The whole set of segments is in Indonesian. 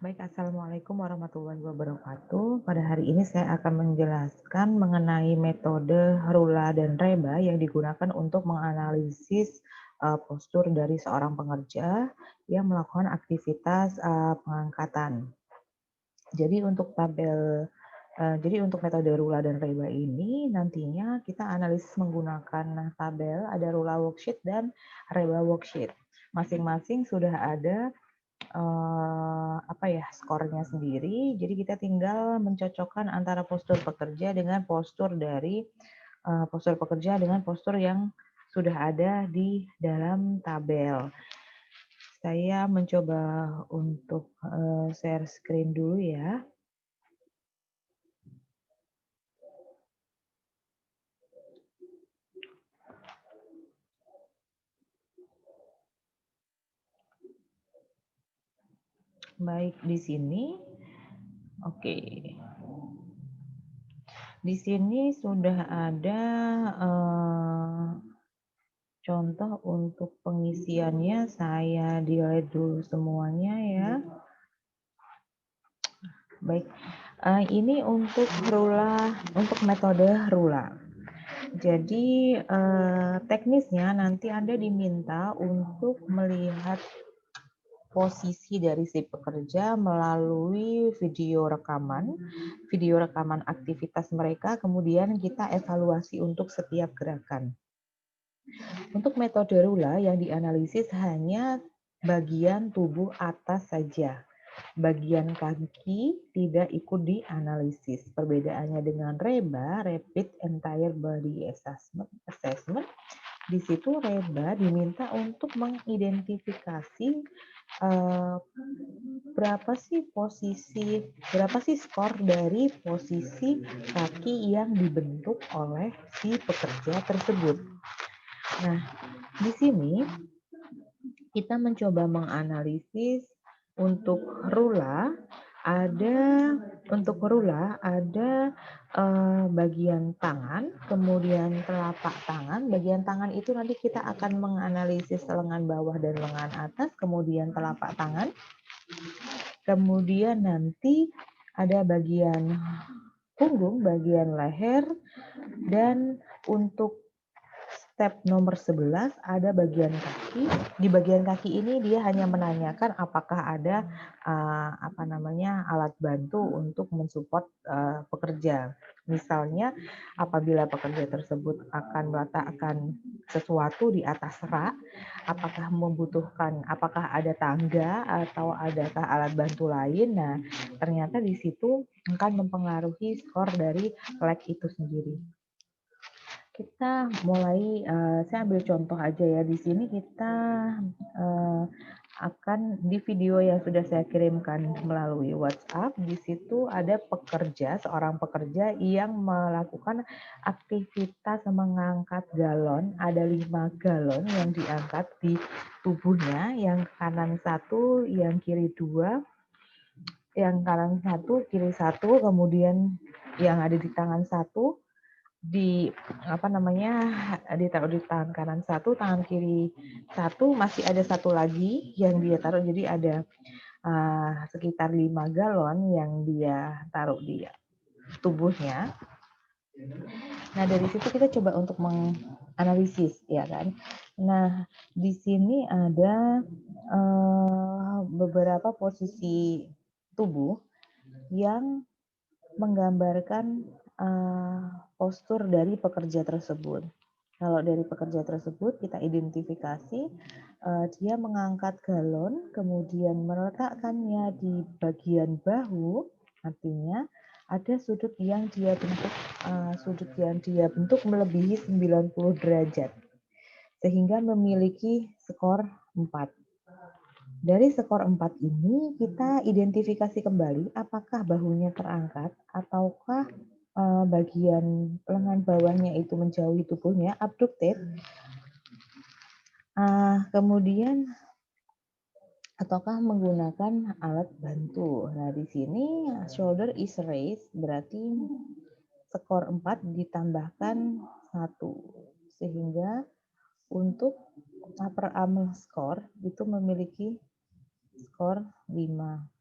Baik, Assalamualaikum warahmatullahi wabarakatuh. Pada hari ini saya akan menjelaskan mengenai metode Rula dan Reba yang digunakan untuk menganalisis postur dari seorang pengerja yang melakukan aktivitas pengangkatan. Jadi untuk metode Rula dan Reba ini nantinya kita analisis menggunakan tabel, ada Rula worksheet dan Reba worksheet. Masing-masing sudah ada skornya sendiri. Jadi kita tinggal mencocokkan antara postur pekerja dengan postur pekerja dengan postur yang sudah ada di dalam tabel. Saya mencoba untuk share screen dulu ya. Baik, di sini. Oke. Di sini sudah ada contoh untuk pengisiannya. Saya delete dulu semuanya ya. Baik, ini untuk metode Rula. Jadi teknisnya nanti Anda diminta untuk melihat posisi dari si pekerja melalui video rekaman aktivitas mereka, kemudian kita evaluasi untuk setiap gerakan. Untuk metode Rula yang dianalisis hanya bagian tubuh atas saja. Bagian kaki tidak ikut dianalisis. Perbedaannya dengan Reba, Rapid Entire Body Assessment, di situ Reba diminta untuk mengidentifikasi berapa sih skor dari posisi kaki yang dibentuk oleh si pekerja tersebut. Nah, di sini kita mencoba menganalisis untuk Rula ada bagian tangan, kemudian telapak tangan. Bagian tangan itu nanti kita akan menganalisis lengan bawah dan lengan atas, kemudian telapak tangan. Kemudian nanti ada bagian punggung, bagian leher, dan untuk step nomor 11 ada bagian kaki. Di bagian kaki ini dia hanya menanyakan apakah ada alat bantu untuk mensupport pekerja. Misalnya apabila pekerja tersebut akan meletakkan sesuatu di atas rak, apakah ada tangga atau adakah alat bantu lain. Nah, ternyata di situ akan mempengaruhi skor dari leg itu sendiri. Kita mulai, saya ambil contoh aja ya. Di sini kita akan di video yang sudah saya kirimkan melalui WhatsApp. Di situ ada seorang pekerja yang melakukan aktivitas mengangkat galon. Ada 5 galon yang diangkat di tubuhnya, yang kanan 1, yang kiri 2, yang kanan 1, kiri 1, kemudian yang ada di tangan 1 ditaruh di tangan kanan 1, tangan kiri 1, masih ada 1 lagi yang dia taruh. Jadi ada sekitar 5 galon yang dia taruh di tubuhnya. Nah, dari situ kita coba untuk menganalisis, ya kan. Nah, di sini ada beberapa posisi tubuh yang menggambarkan postur dari pekerja tersebut. Kalau dari pekerja tersebut kita identifikasi dia mengangkat galon, kemudian meletakkannya di bagian bahu, artinya ada sudut yang dia bentuk melebihi 90 derajat, sehingga memiliki skor 4. Dari skor 4 ini kita identifikasi kembali apakah bahunya terangkat ataukah bagian lengan bawahnya itu menjauhi tubuhnya, abducted. Kemudian ataukah menggunakan alat bantu. Nah, di sini shoulder is raised, berarti skor 4 ditambahkan 1, sehingga untuk upper arm score itu memiliki skor 5.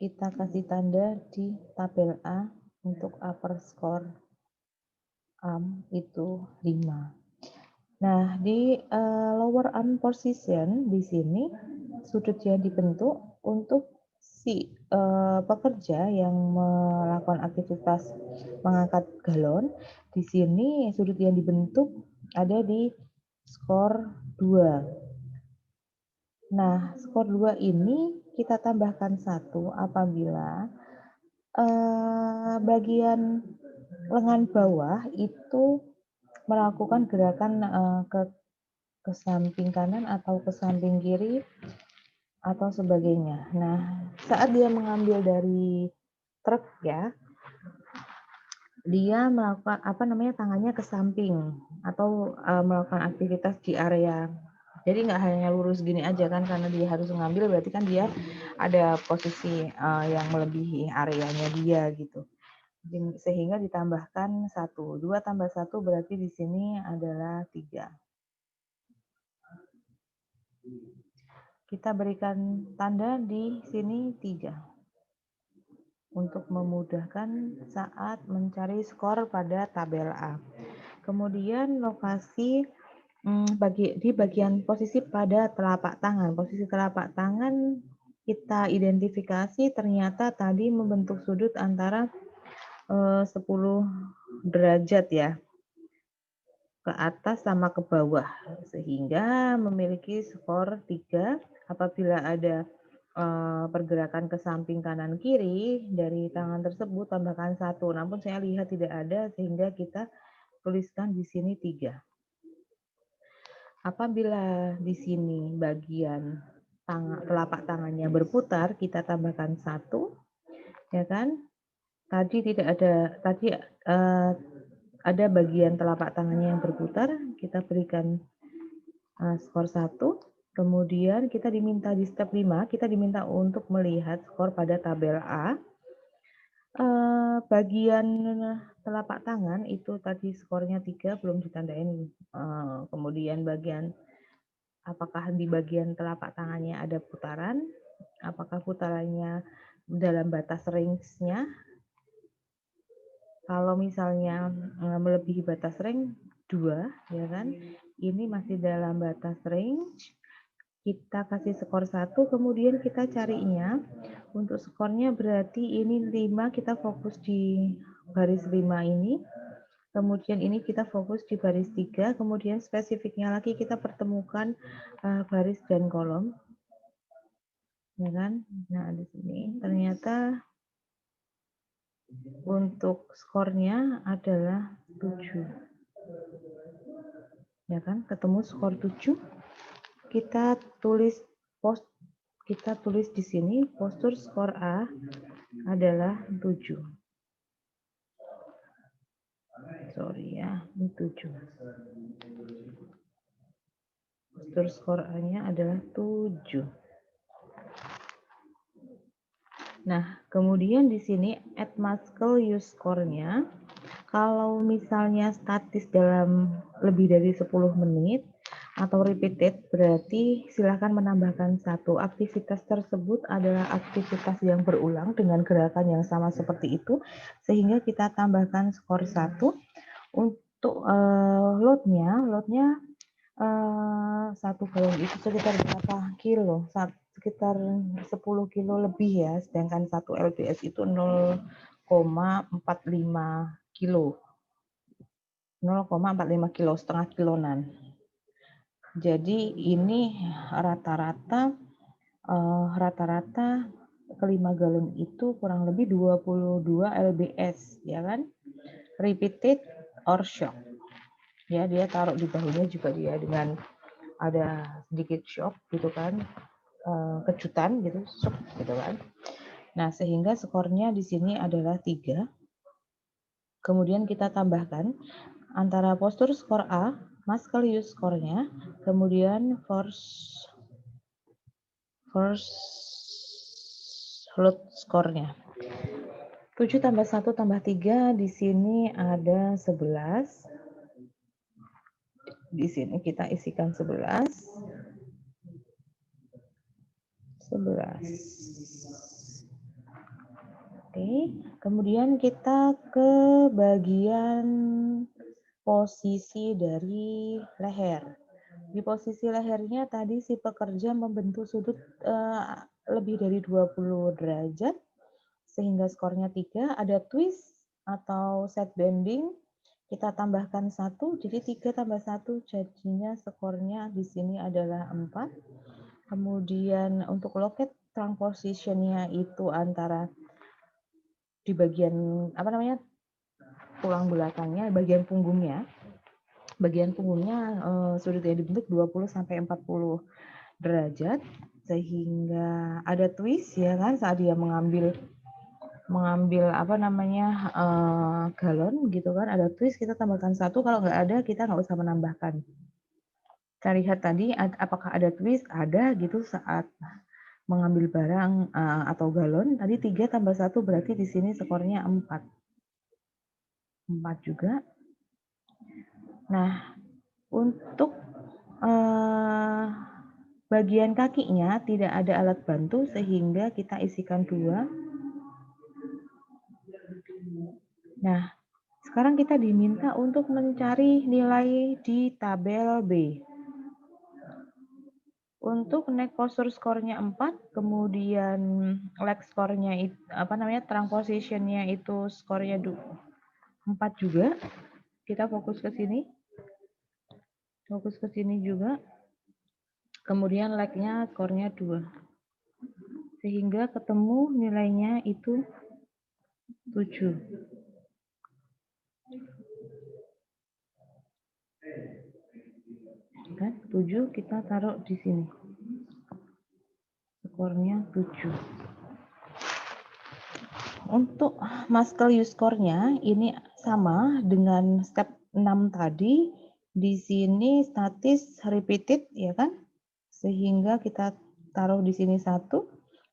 kita kasih tanda di tabel A untuk upper score arm itu 5. Nah, di lower arm position di sini sudut yang dibentuk untuk si pekerja yang melakukan aktivitas mengangkat galon. Di sini sudut yang dibentuk ada di skor 2. Nah, skor 2 ini kita tambahkan 1 apabila bagian lengan bawah itu melakukan gerakan ke samping kanan atau ke samping kiri atau sebagainya. Nah, saat dia mengambil dari truk ya, dia melakukan tangannya ke samping atau melakukan aktivitas di area. Jadi nggak hanya lurus gini aja kan, karena dia harus mengambil berarti kan dia ada posisi yang melebihi areanya dia gitu. Sehingga ditambahkan 1. 2 tambah 1 berarti di sini adalah 3. Kita berikan tanda di sini 3 untuk memudahkan saat mencari skor pada tabel A. Kemudian lokasi di bagian posisi pada telapak tangan. Posisi telapak tangan kita identifikasi ternyata tadi membentuk sudut antara 10 derajat ya, ke atas sama ke bawah, sehingga memiliki skor 3. Apabila ada pergerakan ke samping kanan kiri dari tangan tersebut tambahkan 1. Namun saya lihat tidak ada sehingga kita tuliskan di sini 3. Apabila di sini bagian telapak tangannya berputar, kita tambahkan 1, ya kan? Tadi ada bagian telapak tangannya yang berputar, kita berikan skor 1. Kemudian kita diminta di step 5, kita diminta untuk melihat skor pada tabel A. Bagian telapak tangan itu tadi skornya 3, belum ditandain. Kemudian apakah di bagian telapak tangannya ada putaran? Apakah putarannya dalam batas range-nya? Kalau misalnya melebihi batas range 2, ya kan? Ini masih dalam batas range. Kita kasih skor 1, kemudian kita carinya. Untuk skornya berarti ini 5, kita fokus di baris 5 ini. Kemudian ini kita fokus di baris 3, kemudian spesifiknya lagi kita pertemukan baris dan kolom. Ya kan? Nah, di sini ternyata untuk skornya adalah 7. Ya kan? Ketemu skor 7. Kita tulis di sini postur skor A adalah 7. Sorry ya, ini 7. Postur skor A-nya adalah 7. Nah, kemudian di sini add muscle use score-nya, kalau misalnya statis dalam lebih dari 10 menit atau repeated, berarti silakan menambahkan 1. Aktivitas tersebut adalah aktivitas yang berulang dengan gerakan yang sama seperti itu, sehingga kita tambahkan skor 1. Untuk load-nya 1 galon itu sekitar berapa kilo? Sekitar 10 kilo lebih ya, sedangkan 1 lbs itu 0,45 kilo. 0,45 kilo, setengah kilonan. Jadi ini rata-rata kelima galon itu kurang lebih 22 lbs, ya kan? Repeated or shock. Ya, dia taruh di bahunya juga dia dengan ada sedikit shock gitu kan, kejutan gitu, shock gitu kan. Nah, sehingga skornya di sini adalah 3. Kemudian kita tambahkan antara postur skor A, muscle use skornya, kemudian force load skornya. 7 tambah 1 tambah 3 di sini ada 11. Di sini kita isikan 11. Oke, kemudian kita ke bagian posisi dari leher. Di posisi lehernya tadi si pekerja membentuk sudut lebih dari 20 derajat sehingga skornya 3. Ada twist atau side bending, kita tambahkan 1, jadi 3 tambah 1 jadinya skornya di sini adalah 4. Kemudian untuk loket trunk position-nya itu antara di bagian tulang belakangnya, bagian punggungnya sudut yang dibentuk 20 sampai 40 derajat sehingga ada twist ya kan saat dia mengambil galon gitu kan, ada twist kita tambahkan 1, kalau nggak ada kita nggak usah menambahkan. Kita lihat tadi apakah ada twist, ada gitu saat mengambil barang atau galon. Tadi 3 tambah 1 berarti di sini skornya 4. 4 juga. Nah, untuk bagian kakinya tidak ada alat bantu sehingga kita isikan 2. Nah, sekarang kita diminta untuk mencari nilai di tabel B. Untuk neck posture skornya 4, kemudian leg skornya trunk positionnya itu skornya 4 juga. Kita fokus ke sini. Fokus ke sini juga. Kemudian leg-nya skornya 2. Sehingga ketemu nilainya itu 7. Kan 7 kita taruh di sini. Skornya 7. Untuk muscle use score-nya ini sama dengan step 6 tadi. Di sini statis repeated ya kan? Sehingga kita taruh di sini 1.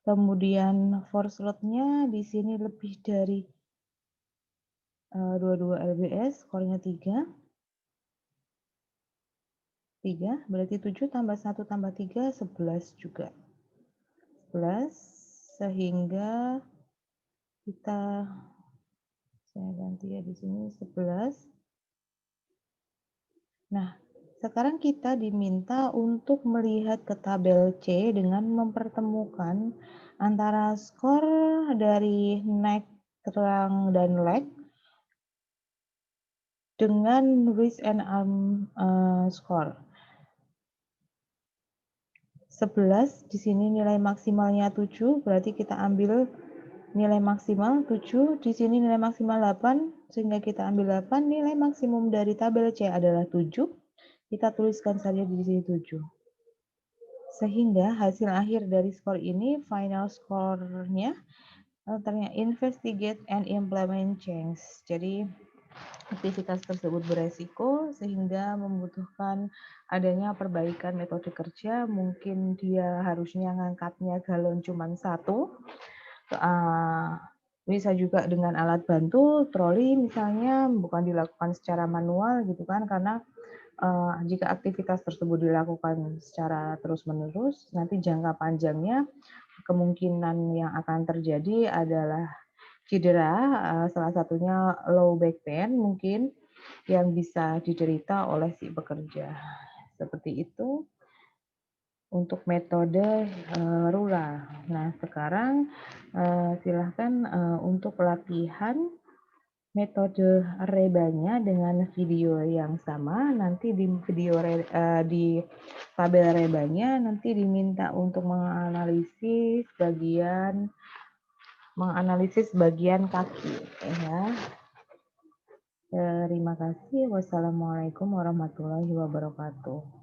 Kemudian force load-nya di sini lebih dari 22 lbs, skornya 3. 3 berarti 7 tambah 1 tambah 3 11 juga. 11 sehingga saya ganti ya di sini 11. Nah, sekarang kita diminta untuk melihat ke tabel C dengan mempertemukan antara skor dari neck, trunk, dan leg dengan wrist and arm score. 11 di sini nilai maksimalnya 7, berarti kita ambil nilai maksimal 7, di sini nilai maksimal 8, sehingga kita ambil 8, nilai maksimum dari tabel C adalah 7, kita tuliskan saja di sini 7. Sehingga hasil akhir dari skor ini, final score-nya, ternyata investigate and implement change. Jadi, aktivitas tersebut beresiko sehingga membutuhkan adanya perbaikan metode kerja. Mungkin dia harusnya ngangkatnya galon cuma 1, bisa juga dengan alat bantu, troli misalnya, bukan dilakukan secara manual gitu kan, karena jika aktivitas tersebut dilakukan secara terus-menerus, nanti jangka panjangnya kemungkinan yang akan terjadi adalah cedera, salah satunya low back pain mungkin yang bisa diderita oleh si pekerja. Seperti itu untuk metode rula. Nah, sekarang silahkan untuk pelatihan metode rebanya dengan video yang sama. Nanti di di tabel rebanya nanti diminta untuk menganalisis bagian kaki ya. Terima kasih. Wassalamualaikum warahmatullahi wabarakatuh.